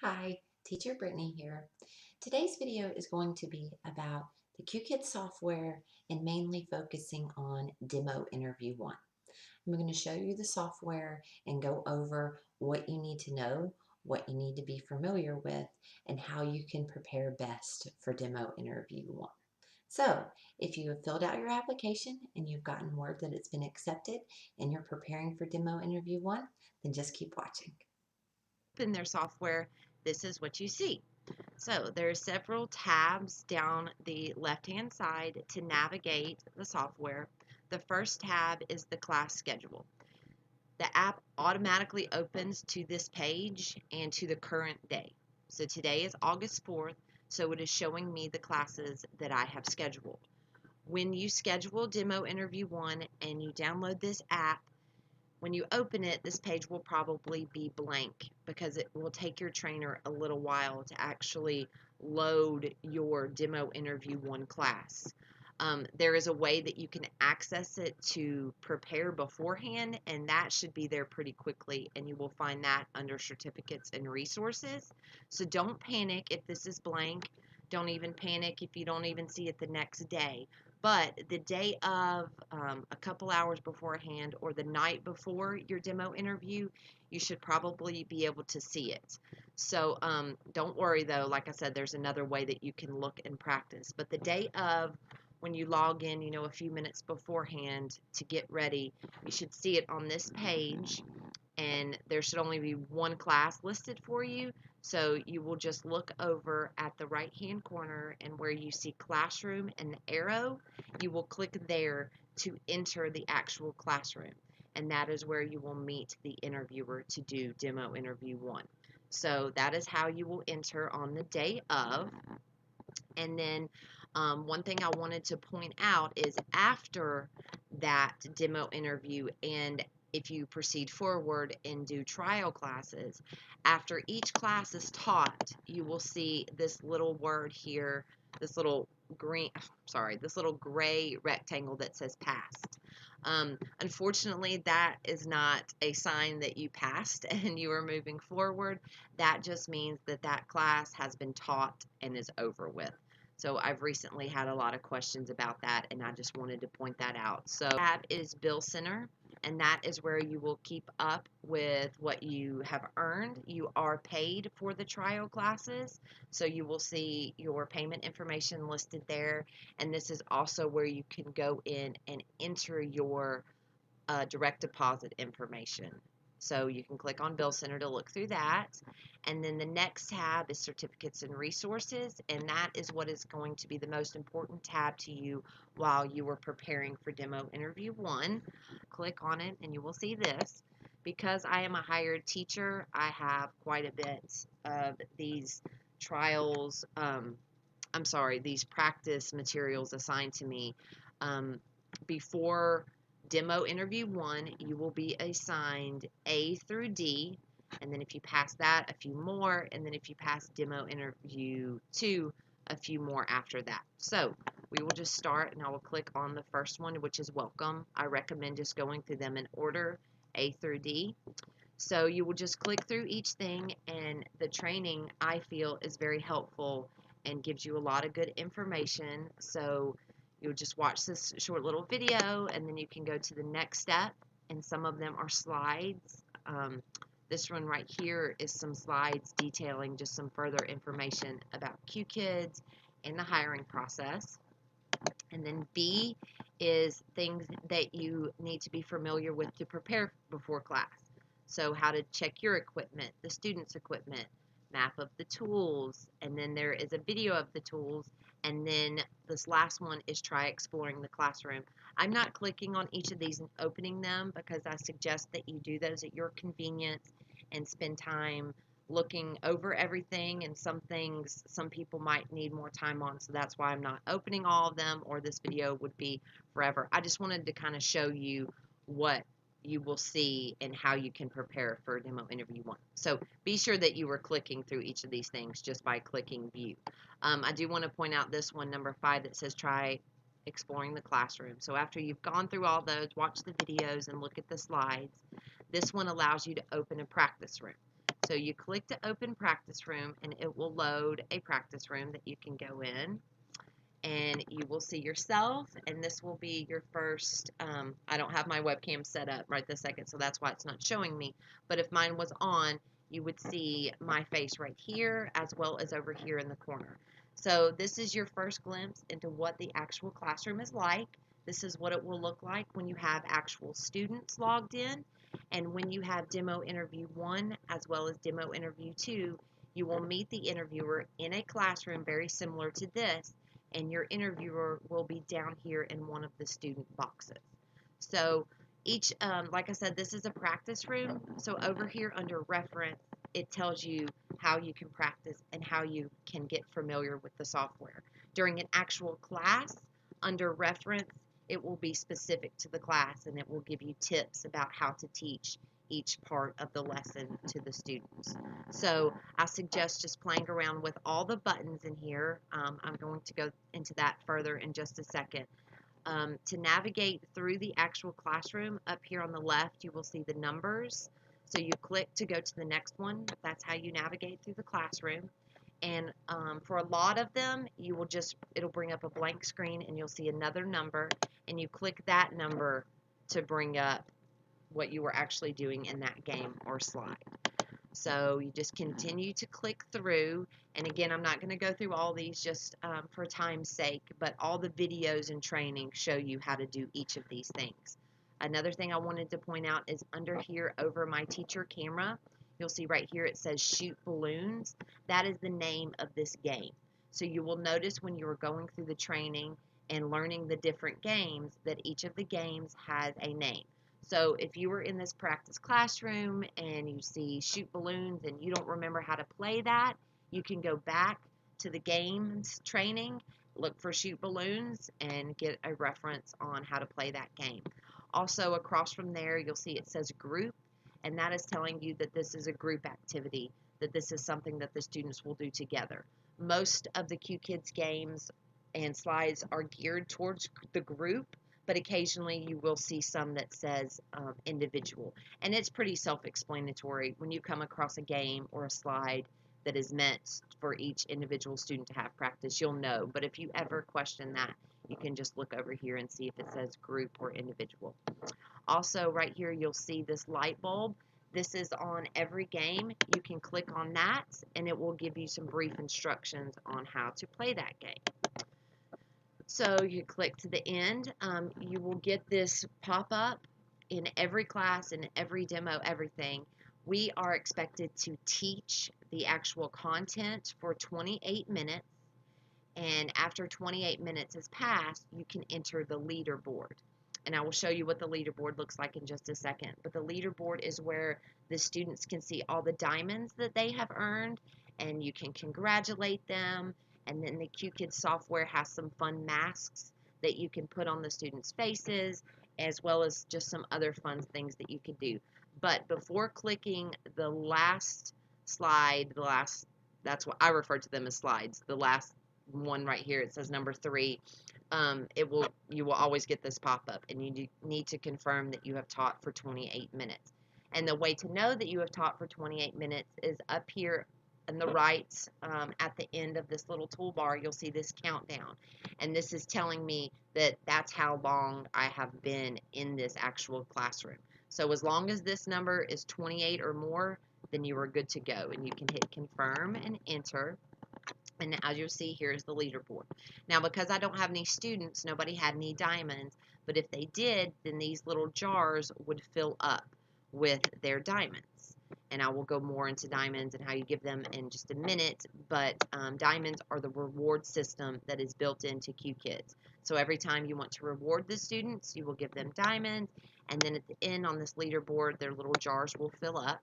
Hi, Teacher Brittany here. Today's video is going to be about the Qkids software and mainly focusing on Demo Interview 1. I'm going to show you the software and go over what you need to know, what you need to be familiar with, and how you can prepare best for Demo Interview 1. So, if you have filled out your application and you've gotten word that it's been accepted and you're preparing for Demo Interview 1, then just keep watching. Open their software, this is what you see. So there are several tabs down the left-hand side to navigate the software. The first tab is the class schedule. The app automatically opens to this page and to the current day. So today is August 4th, so it is showing me the classes that I have scheduled. When you schedule Demo Interview 1 and you download this app, when you open it, this page will probably be blank because it will take your trainer a little while to actually load your Demo Interview 1 class. There is a way that you can access it to prepare beforehand, and that should be there pretty quickly, and you will find that under Certificates and Resources. So don't panic if this is blank. Don't even panic if you don't even see it the next day. But the day of, a couple hours beforehand, or the night before your demo interview, you should probably be able to see it. So don't worry though, like I said, there's another way that you can look and practice. But the day of, when you log in, a few minutes beforehand to get ready, you should see it on this page, and there should only be one class listed for you. So you will just look over at the right hand corner, and where you see classroom and the arrow, you will click there to enter the actual classroom. And that is where you will meet the interviewer to do Demo Interview 1. So that is how you will enter on the day of. And then one thing I wanted to point out is after that demo interview, and if you proceed forward and do trial classes, after each class is taught, you will see this little word here, this little this little gray rectangle that says passed. Unfortunately, that is not a sign that you passed and you are moving forward. That just means that that class has been taught and is over with. So I've recently had a lot of questions about that, and I just wanted to point that out. So tab is Bill Center, and that is where you will keep up with what you have earned. You are paid for the trial classes, so you will see your payment information listed there, and this is also where you can go in and enter your direct deposit information. So you can click on Bill Center to look through that. And then the next tab is Certificates and Resources, and that is what is going to be the most important tab to you while you are preparing for Demo Interview 1. Click on it and you will see this. Because I am a hired teacher, I have quite a bit of these trials, these practice materials assigned to me. Before Demo Interview 1, you will be assigned A through D, and then if you pass that, a few more, and then if you pass Demo Interview 2, a few more after that. So we will just start, and I will click on the first one, which is Welcome. I recommend just going through them in order, A through D. So you will just click through each thing, and the training, I feel, is very helpful and gives you a lot of good information. So you'll just watch this short little video, and then you can go to the next step, and some of them are slides. This one right here is some slides detailing just some further information about Qkids and the hiring process. And then B is things that you need to be familiar with to prepare before class. So how to check your equipment, the student's equipment, map of the tools, and then there is a video of the tools, and then this last one is try exploring the classroom. I'm not clicking on each of these and opening them because I suggest that you do those at your convenience and spend time looking over everything, and some things some people might need more time on, so that's why I'm not opening all of them, or this video would be forever. I just wanted to kind of show you what you will see and how you can prepare for Demo Interview 1. So be sure that you are clicking through each of these things just by clicking view. I do want to point out this one, number 5, that says try exploring the classroom. So after you've gone through all those, watch the videos and look at the slides, this one allows you to open a practice room. So you click to open practice room and it will load a practice room that you can go in, and you will see yourself, and this will be your first, I don't have my webcam set up right this second, so that's why it's not showing me, but if mine was on, you would see my face right here as well as over here in the corner. So this is your first glimpse into what the actual classroom is like. This is what it will look like when you have actual students logged in, and when you have demo interview 1 as well as demo interview 2, you will meet the interviewer in a classroom very similar to this, and your interviewer will be down here in one of the student boxes. So each, like I said, this is a practice room. So over here under reference, it tells you how you can practice and how you can get familiar with the software. During an actual class, under reference, it will be specific to the class and it will give you tips about how to teach each part of the lesson to the students. So I suggest just playing around with all the buttons in here. I'm going to go into that further in just a second. To navigate through the actual classroom, up here on the left, you will see the numbers. So you click to go to the next one. That's how you navigate through the classroom. And for a lot of them, it'll bring up a blank screen and you'll see another number, and you click that number to bring up what you were actually doing in that game or slide. So you just continue to click through, and again, I'm not going to go through all these just for time's sake, but all the videos and training show you how to do each of these things. Another thing I wanted to point out is under here over my teacher camera, you'll see right here it says shoot balloons. That is the name of this game. So you will notice when you are going through the training and learning the different games that each of the games has a name. So if you were in this practice classroom and you see shoot balloons and you don't remember how to play that, you can go back to the games training, look for shoot balloons, and get a reference on how to play that game. Also across from there, you'll see it says group, and that is telling you that this is a group activity, that this is something that the students will do together. Most of the Qkids games and slides are geared towards the group, but occasionally you will see some that says individual. And it's pretty self-explanatory. When you come across a game or a slide that is meant for each individual student to have practice, you'll know. But if you ever question that, you can just look over here and see if it says group or individual. Also, right here, you'll see this light bulb. This is on every game. You can click on that, and it will give you some brief instructions on how to play that game. So you click to the end. You will get this pop-up in every class, in every demo, everything. We are expected to teach the actual content for 28 minutes, and after 28 minutes has passed, you can enter the leaderboard. And I will show you what the leaderboard looks like in just a second. But the leaderboard is where the students can see all the diamonds that they have earned, and you can congratulate them. And then the Qkids software has some fun masks that you can put on the students' faces, as well as just some other fun things that you could do. But before clicking the last slide, that's what I refer to them as slides, the last one right here, it says number 3, you will always get this pop-up, and you need to confirm that you have taught for 28 minutes. And the way to know that you have taught for 28 minutes is up here on the right, at the end of this little toolbar, you'll see this countdown. And this is telling me that that's how long I have been in this actual classroom. So as long as this number is 28 or more, then you are good to go. And you can hit confirm and enter. And as you'll see, here's the leaderboard. Now, because I don't have any students, nobody had any diamonds, but if they did, then these little jars would fill up with their diamonds. And I will go more into diamonds and how you give them in just a minute, but diamonds are the reward system that is built into Qkids. So every time you want to reward the students, you will give them diamonds, and then at the end on this leaderboard, their little jars will fill up.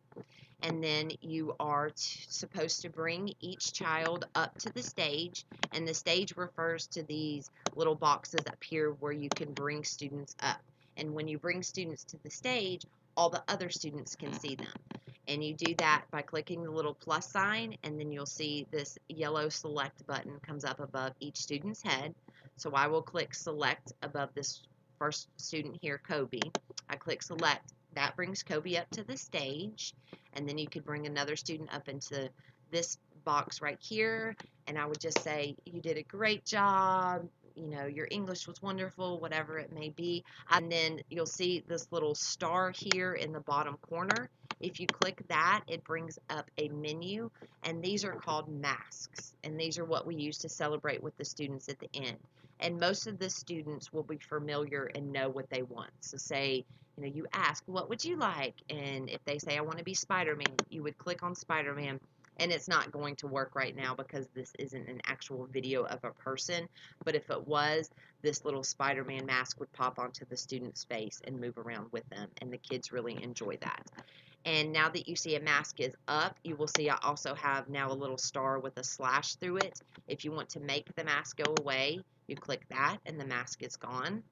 And then you are supposed to bring each child up to the stage, and the stage refers to these little boxes up here where you can bring students up. And when you bring students to the stage, all the other students can see them. And you do that by clicking the little plus sign, and then you'll see this yellow select button comes up above each student's head. So I will click select above this first student here, Kobe. I click select. That brings Kobe up to the stage. and then you could bring another student up into this box right here, and I would just say, you did a great job, you know, your English was wonderful, whatever it may be. And then you'll see this little star here in the bottom corner. If you click that, it brings up a menu, and these are called masks, and these are what we use to celebrate with the students at the end. And most of the students will be familiar and know what they want. So say, you know, you ask, what would you like? And if they say, I want to be Spider-Man, you would click on Spider-Man, and it's not going to work right now because this isn't an actual video of a person. But if it was, this little Spider-Man mask would pop onto the student's face and move around with them, and the kids really enjoy that. And now that you see a mask is up, you will see I also have now a little star with a slash through it. If you want to make the mask go away, you click that and the mask is gone.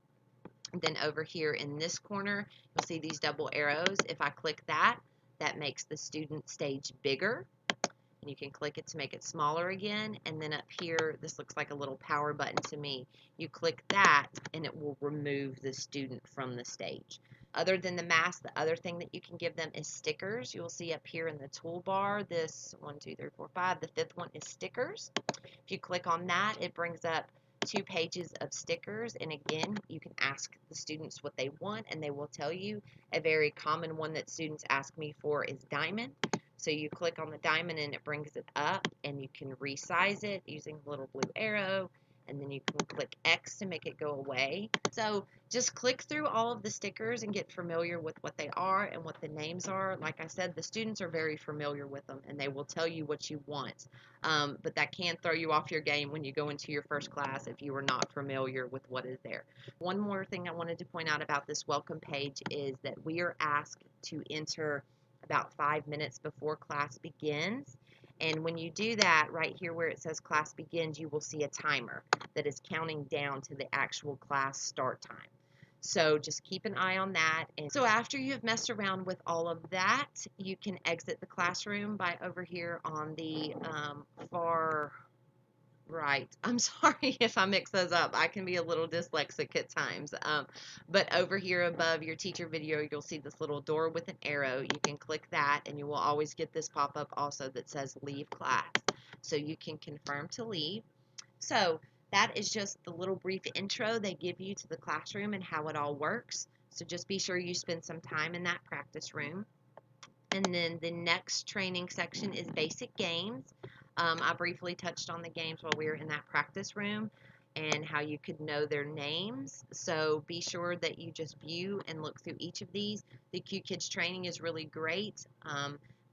And then over here in this corner, you'll see these double arrows. If I click that, that makes the student stage bigger. And you can click it to make it smaller again. And then up here, this looks like a little power button to me. You click that and it will remove the student from the stage. Other than the mask, the other thing that you can give them is stickers. You will see up here in the toolbar, this 1, 2, 3, 4, 5, the fifth one is stickers. If you click on that, it brings up 2 pages of stickers, and again, you can ask the students what they want and they will tell you. A very common one that students ask me for is diamond. So you click on the diamond and it brings it up, and you can resize it using the little blue arrow, and then you can click X to make it go away. So just click through all of the stickers and get familiar with what they are and what the names are. Like I said, the students are very familiar with them and they will tell you what you want. But that can throw you off your game when you go into your first class if you are not familiar with what is there. One more thing I wanted to point out about this welcome page is that we are asked to enter about 5 minutes before class begins. And when you do that, right here where it says class begins, you will see a timer that is counting down to the actual class start time. So just keep an eye on that. And so after you've messed around with all of that, you can exit the classroom by over here on the far right. I'm sorry if I mix those up. I can be a little dyslexic at times. But over here above your teacher video, you'll see this little door with an arrow. You can click that and you will always get this pop-up also that says leave class. So you can confirm to leave. So that is just the little brief intro they give you to the classroom and how it all works. So just be sure you spend some time in that practice room. And then the next training section is basic games. I briefly touched on the games while we were in that practice room and how you could know their names. So be sure that you just view and look through each of these. The Qkids training is really great.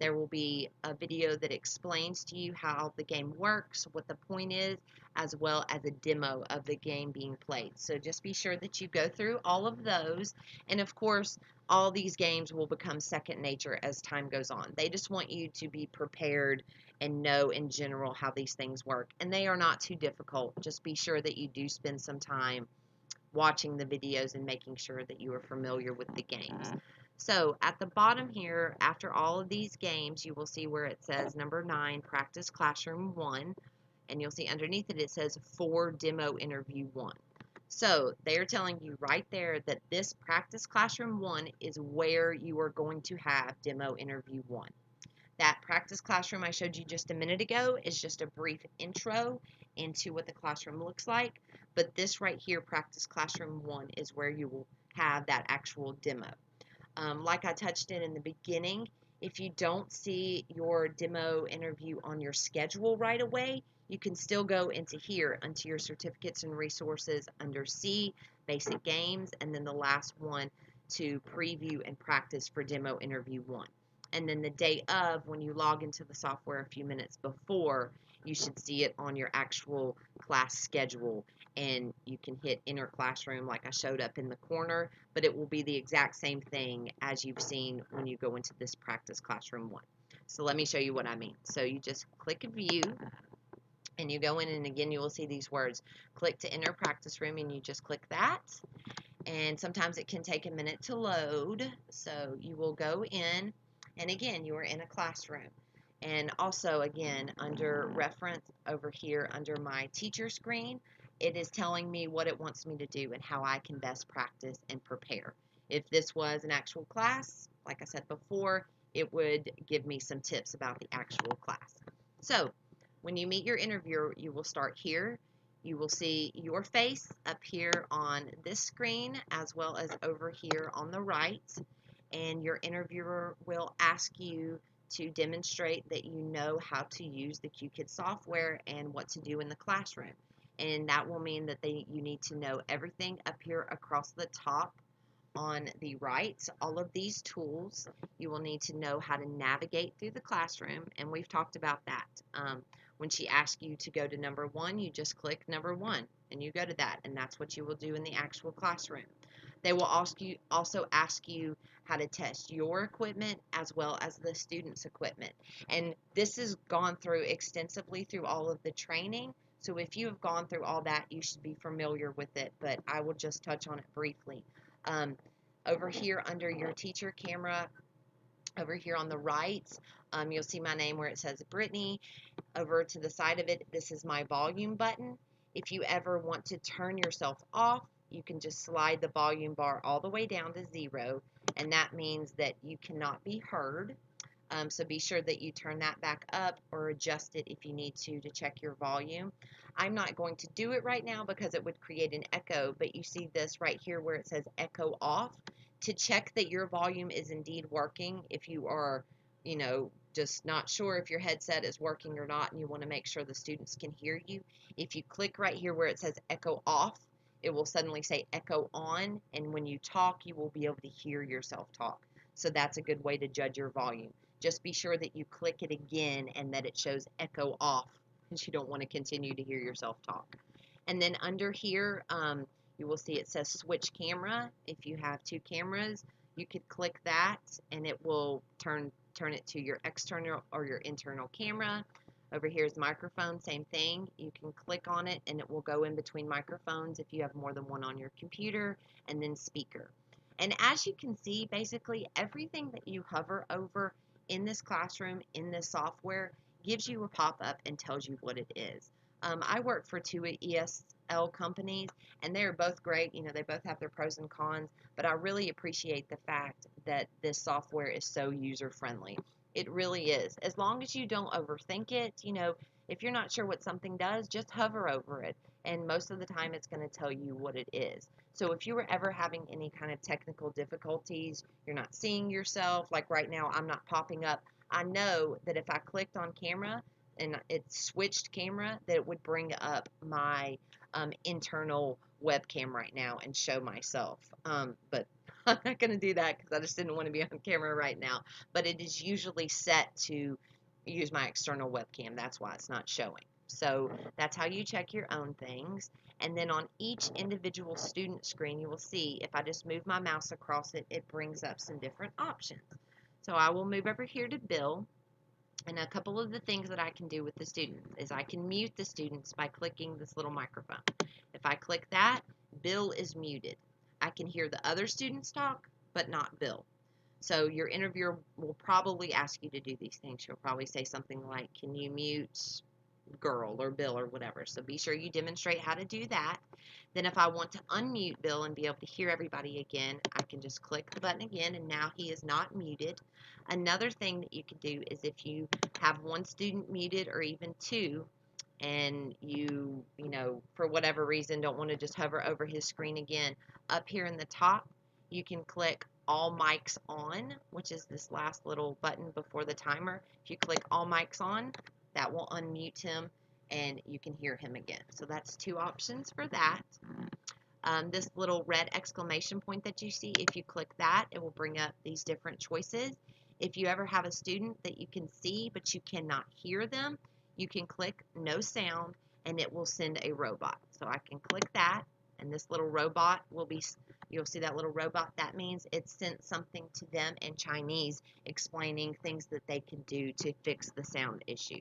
There will be a video that explains to you how the game works, what the point is, as well as a demo of the game being played. So just be sure that you go through all of those. And of course, all these games will become second nature as time goes on. They just want you to be prepared and know in general how these things work. And they are not too difficult. Just be sure that you do spend some time watching the videos and making sure that you are familiar with the games. So at the bottom here, after all of these games, you will see where it says number 9, practice classroom 1, and you'll see underneath it, it says for demo interview 1. So they are telling you right there that this practice classroom 1 is where you are going to have demo interview 1. That practice classroom I showed you just a minute ago is just a brief intro into what the classroom looks like, but this right here, practice classroom 1, is where you will have that actual demo. Like I touched in the beginning, if you don't see your demo interview on your schedule right away, you can still go into here, into your certificates and resources under C, basic games, and then the last one to preview and practice for demo interview 1. And then the day of, when you log into the software a few minutes before, you should see it on your actual class schedule, and you can hit enter classroom like I showed up in the corner, but it will be the exact same thing as you've seen when you go into this practice classroom 1. So let me show you what I mean. So you just click view and you go in, and again you will see these words. Click to enter practice room, and you just click that. And sometimes it can take a minute to load. So you will go in, and again you are in a classroom. And also again under reference over here under my teacher screen, it is telling me what it wants me to do and how I can best practice and prepare. If this was an actual class, like I said before, it would give me some tips about the actual class. So when you meet your interviewer, you will start here. You will see your face up here on this screen as well as over here on the right. And your interviewer will ask you to demonstrate that you know how to use the Qkids software and what to do in the classroom. And that will mean that you need to know everything up here across the top on the right. All of these tools, you will need to know how to navigate through the classroom, and we've talked about that. When she asks you to go to number 1, you just click number 1 and you go to that, and that's what you will do in the actual classroom. They will also ask you how to test your equipment as well as the students' equipment. And this has gone through extensively through all of the training. So if you have gone through all that, you should be familiar with it, but I will just touch on it briefly. Um, Over here under your teacher camera, over here on the right, you'll see my name where it says Brittany. Over to the side of it, this is my volume button. If you ever want to turn yourself off, you can just slide the volume bar all the way down to 0, and that means that you cannot be heard. So be sure that you turn that back up or adjust it if you need to check your volume. I'm not going to do it right now because it would create an echo, but you see this right here where it says echo off. To check that your volume is indeed working, if you are, just not sure if your headset is working or not and you want to make sure the students can hear you, if you click right here where it says echo off, it will suddenly say echo on, and when you talk, you will be able to hear yourself talk. So that's a good way to judge your volume. Just be sure that you click it again and that it shows echo off, because you don't want to continue to hear yourself talk. And then under here, you will see it says switch camera. If you have 2 cameras, you could click that and it will turn it to your external or your internal camera. Over here is microphone, same thing. You can click on it and it will go in between microphones if you have more than one on your computer, and then speaker. And as you can see, basically everything that you hover over in this classroom, in this software, gives you a pop-up and tells you what it is. I work for 2 ESL companies, and they are both great. They both have their pros and cons, but I really appreciate the fact that this software is so user-friendly. It really is. As long as you don't overthink it, if you're not sure what something does, just hover over it, and most of the time it's going to tell you what it is. So if you were ever having any kind of technical difficulties, you're not seeing yourself, like right now I'm not popping up, I know that if I clicked on camera and it switched camera, that it would bring up my internal webcam right now and show myself. But I'm not going to do that because I just didn't want to be on camera right now. But it is usually set to use my external webcam. That's why it's not showing. So that's how you check your own things. And then on each individual student screen, you will see if I just move my mouse across it, it brings up some different options. So I will move over here to Bill. And a couple of the things that I can do with the students is I can mute the students by clicking this little microphone. If I click that, Bill is muted. I can hear the other students talk, but not Bill. So your interviewer will probably ask you to do these things. She'll probably say something like, can you mute girl or Bill or whatever. So be sure you demonstrate how to do that. Then if I want to unmute Bill and be able to hear everybody again, I can just click the button again, and now he is not muted. Another thing that you can do is if you have one student muted or even 2, and you for whatever reason don't want to just hover over his screen again, up here in the top, you can click all mics on, which is this last little button before the timer. If you click all mics on, that will unmute him and you can hear him again. So that's 2 options for that. This little red exclamation point that you see, if you click that, it will bring up these different choices. If you ever have a student that you can see but you cannot hear them, you can click no sound and it will send a robot. So I can click that, and this little robot will be, you'll see that little robot, that means it sent something to them in Chinese explaining things that they could do to fix the sound issue.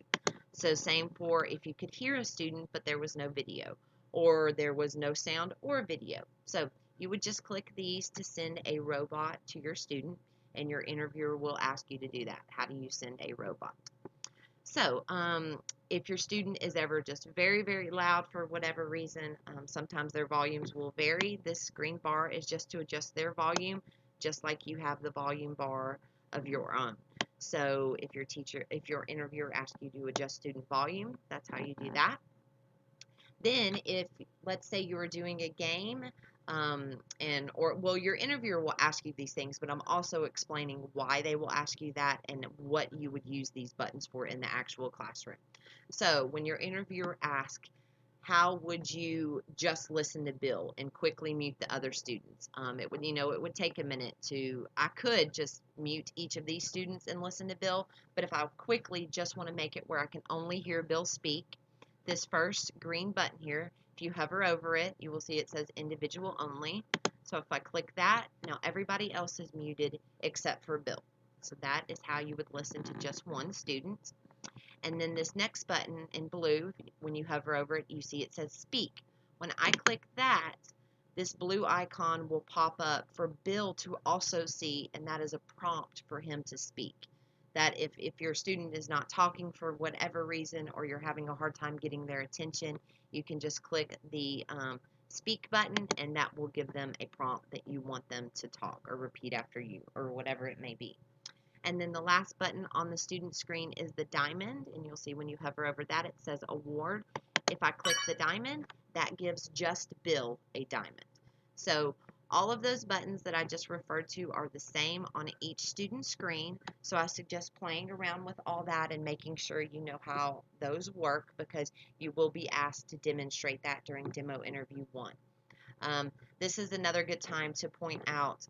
So same for if you could hear a student but there was no video, or there was no sound or video. So you would just click these to send a robot to your student, and your interviewer will ask you to do that. How do you send a robot? So if your student is ever just very, very loud for whatever reason, sometimes their volumes will vary. This green bar is just to adjust their volume, just like you have the volume bar of your own. So if your interviewer asks you to adjust student volume, that's how you do that. Then if, let's say you were doing a game, your interviewer will ask you these things, but I'm also explaining why they will ask you that and what you would use these buttons for in the actual classroom. So when your interviewer asks, how would you just listen to Bill and quickly mute the other students? It would take a minute I could just mute each of these students and listen to Bill, but if I quickly just want to make it where I can only hear Bill speak, this first green button here, if you hover over it, you will see it says individual only. So if I click that, now everybody else is muted except for Bill. So that is how you would listen to just one student. And then this next button in blue, when you hover over it, you see it says speak. When I click that, this blue icon will pop up for Bill to also see, and that is a prompt for him to speak. That if your student is not talking for whatever reason, or you're having a hard time getting their attention, you can just click the speak button, and that will give them a prompt that you want them to talk or repeat after you, or whatever it may be. And then the last button on the student screen is the diamond, and you'll see when you hover over that, it says award. If I click the diamond, that gives just Bill a diamond. So all of those buttons that I just referred to are the same on each student screen. So I suggest playing around with all that and making sure you know how those work, because you will be asked to demonstrate that during demo interview 1. This is another good time to point out,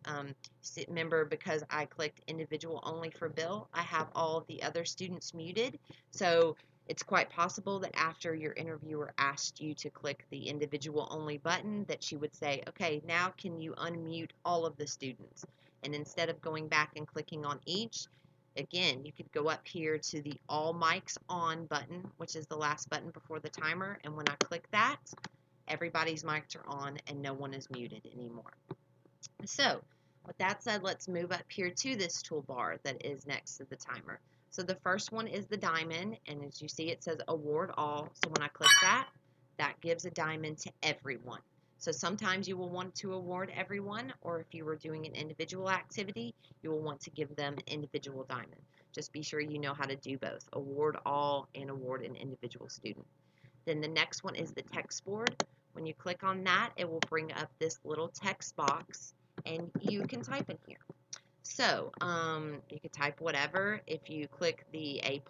remember, because I clicked individual only for Bill, I have all of the other students muted. So it's quite possible that after your interviewer asked you to click the individual only button, that she would say, okay, now can you unmute all of the students? And instead of going back and clicking on each, again, you could go up here to the all mics on button, which is the last button before the timer. And when I click that, everybody's mics are on and no one is muted anymore. So with that said, let's move up here to this toolbar that is next to the timer. So the first one is the diamond, and as you see, it says award all. So when I click that, that gives a diamond to everyone. So sometimes you will want to award everyone, or if you were doing an individual activity, you will want to give them an individual diamond. Just be sure you know how to do both, award all and award an individual student. Then the next one is the text board. When you click on that, it will bring up this little text box, and you can type in here. So you can type whatever. If you click the A+,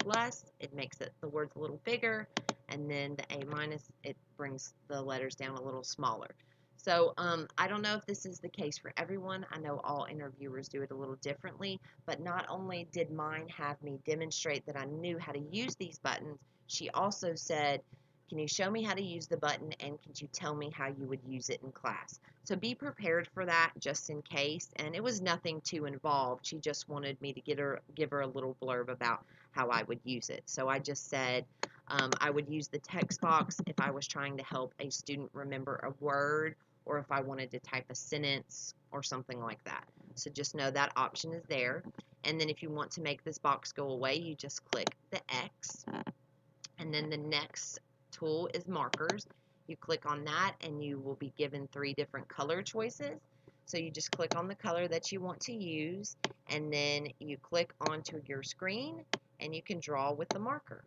it makes the words a little bigger, and then the A-, it brings the letters down a little smaller. So I don't know if this is the case for everyone. I know all interviewers do it a little differently, but not only did mine have me demonstrate that I knew how to use these buttons, she also said, can you show me how to use the button, and can you tell me how you would use it in class? So be prepared for that just in case. And it was nothing too involved. She just wanted me to give her a little blurb about how I would use it. So I just said I would use the text box if I was trying to help a student remember a word, or if I wanted to type a sentence or something like that. So just know that option is there. And then if you want to make this box go away, you just click the X. And then the next tool is markers. You click on that and you will be given 3 different color choices. So you just click on the color that you want to use, and then you click onto your screen and you can draw with the marker.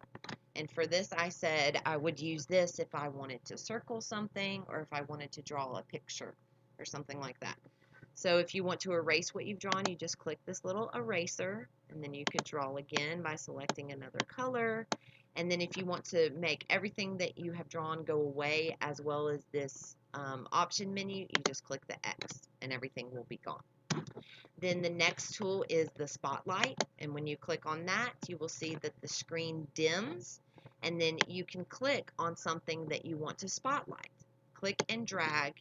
And for this, I said I would use this if I wanted to circle something, or if I wanted to draw a picture or something like that. So if you want to erase what you've drawn, you just click this little eraser, and then you could draw again by selecting another color. And then if you want to make everything that you have drawn go away, as well as this option menu, you just click the X and everything will be gone. Then the next tool is the spotlight, and when you click on that, you will see that the screen dims, and then you can click on something that you want to spotlight. Click and drag,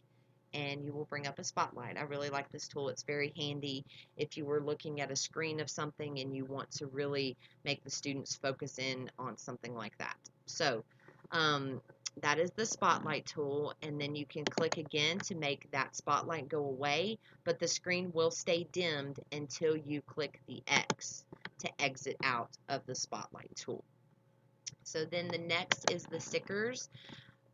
and you will bring up a spotlight. I really like this tool. It's very handy if you were looking at a screen of something and you want to really make the students focus in on something like that. So that is the spotlight tool, and then you can click again to make that spotlight go away, but the screen will stay dimmed until you click the X to exit out of the spotlight tool. So then the next is the stickers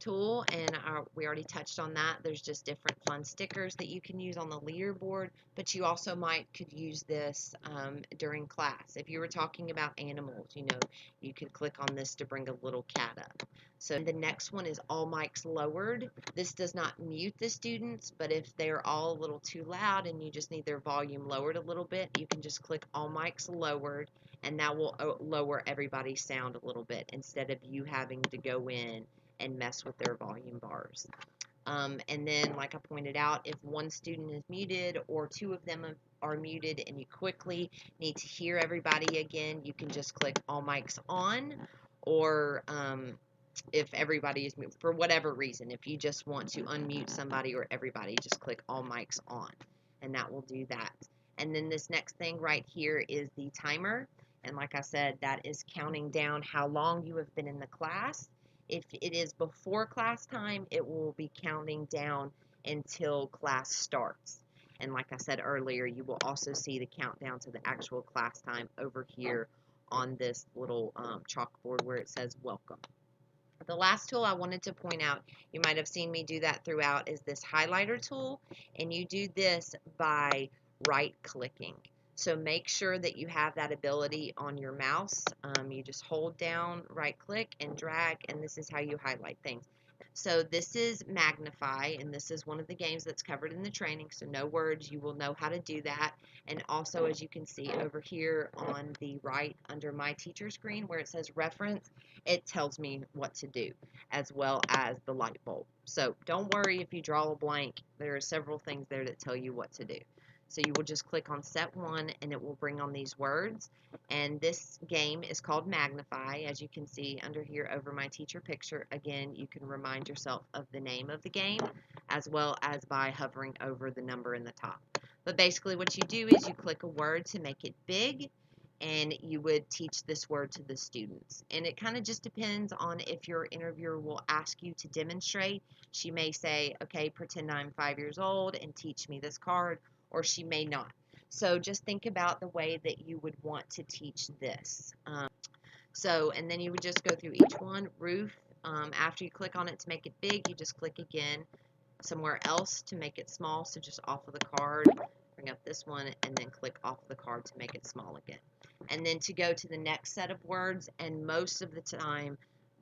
tool, and we already touched on that. There's just different fun stickers that you can use on the leaderboard, but you also could use this during class. If you were talking about animals, you could click on this to bring a little cat up. So the next one is all mics lowered. This does not mute the students, but if they're all a little too loud and you just need their volume lowered a little bit, you can just click all mics lowered, and that will lower everybody's sound a little bit instead of you having to go in and mess with their volume bars. And then, like I pointed out, if one student is muted or two of them are muted and you quickly need to hear everybody again, you can just click all mics on, or if everybody is muted for whatever reason, if you just want to unmute somebody or everybody, just click all mics on, and that will do that. And then this next thing right here is the timer. And like I said, that is counting down how long you have been in the class. If it is before class time, it will be counting down until class starts. And like I said earlier, you will also see the countdown to the actual class time over here on this little chalkboard where it says welcome. The last tool I wanted to point out, you might have seen me do that throughout, is this highlighter tool, and you do this by right-clicking. So make sure that you have that ability on your mouse. You just hold down, right-click, and drag, and this is how you highlight things. So this is Magnify, and this is one of the games that's covered in the training, so no words, you will know how to do that. And also, as you can see over here on the right under My Teacher screen where it says Reference, it tells me what to do, as well as the light bulb. So don't worry if you draw a blank, there are several things there that tell you what to do. So you will just click on set 1 and it will bring on these words. And this game is called Magnify. As you can see under here over My Teacher picture, again, you can remind yourself of the name of the game as well as by hovering over the number in the top. But basically what you do is you click a word to make it big, and you would teach this word to the students. And it kind of just depends on if your interviewer will ask you to demonstrate. She may say, okay, pretend I'm 5 years old and teach me this card, or she may not. So just think about the way that you would want to teach this. And then you would just go through each one. Roof, after you click on it to make it big, you just click again somewhere else to make it small. So just off of the card, bring up this one, and then click off of the card to make it small again. And then to go to the next set of words, and most of the time,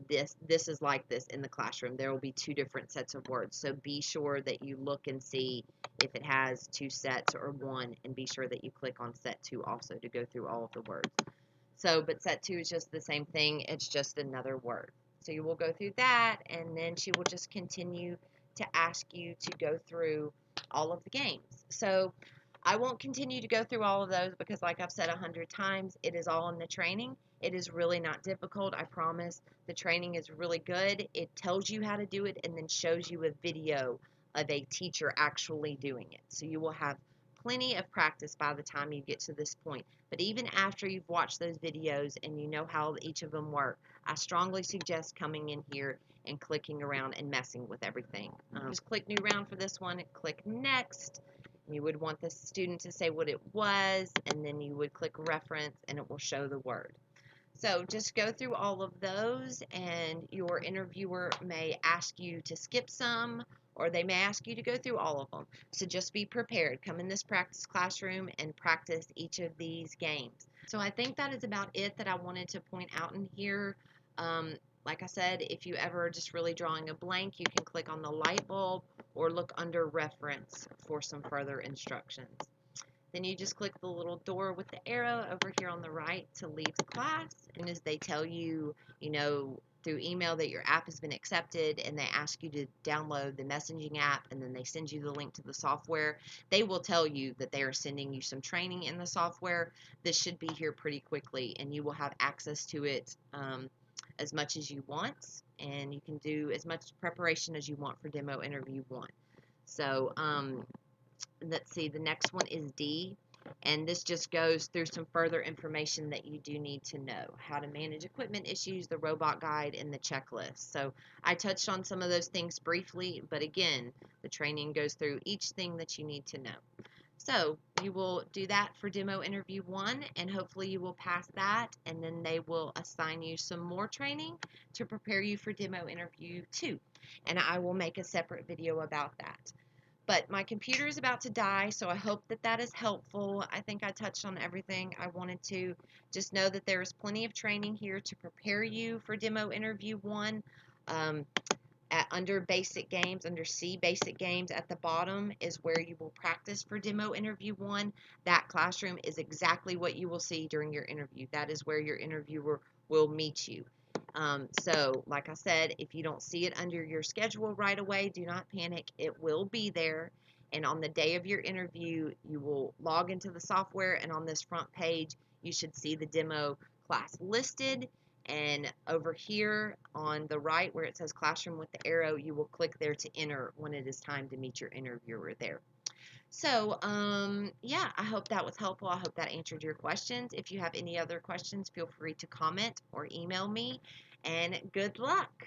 this is like this in the classroom. There will be two different sets of words. So be sure that you look and see if it has two sets or one, and be sure that you click on set 2 also to go through all of the words. But set 2 is just the same thing. It's just another word. So you will go through that, and then she will just continue to ask you to go through all of the games. So I won't continue to go through all of those because, like I've said 100 times, it is all in the training. It is really not difficult, I promise. The training is really good. It tells you how to do it and then shows you a video of a teacher actually doing it. So you will have plenty of practice by the time you get to this point. But even after you've watched those videos and you know how each of them work, I strongly suggest coming in here and clicking around and messing with everything. Just click New Round for this one and click Next. You would want the student to say what it was, and then you would click Reference and it will show the word. So just go through all of those, and your interviewer may ask you to skip some, or they may ask you to go through all of them. So just be prepared. Come in this practice classroom and practice each of these games. So I think that is about it that I wanted to point out in here. Like I said, if you ever just really drawing a blank, you can click on the light bulb or look under Reference for some further instructions. Then you just click the little door with the arrow over here on the right to leave the class. And as they tell you, through email that your app has been accepted, and they ask you to download the messaging app, and then they send you the link to the software, they will tell you that they are sending you some training in the software. This should be here pretty quickly, and you will have access to it as much as you want, and you can do as much preparation as you want for demo interview 1. So let's see, the next one is D, and this just goes through some further information that you do need to know: how to manage equipment issues, the robot guide, and the checklist. So I touched on some of those things briefly, but again, the training goes through each thing that you need to know. So you will do that for demo interview 1, and hopefully you will pass that, and then they will assign you some more training to prepare you for demo interview 2. And I will make a separate video about that. But my computer is about to die, so I hope that that is helpful. I think I touched on everything I wanted to. Just know that there is plenty of training here to prepare you for demo interview 1. Um, under basic games, under C basic games at the bottom is where you will practice for demo interview 1. That classroom is exactly what you will see during your interview. That is where your interviewer will meet you. So, like I said, if you don't see it under your schedule right away, do not panic. It will be there. And on the day of your interview, you will log into the software, and on this front page, you should see the demo class listed. And over here on the right where it says classroom with the arrow, you will click there to enter when it is time to meet your interviewer there. So, yeah, I hope that was helpful. I hope that answered your questions. If you have any other questions, feel free to comment or email me. And good luck.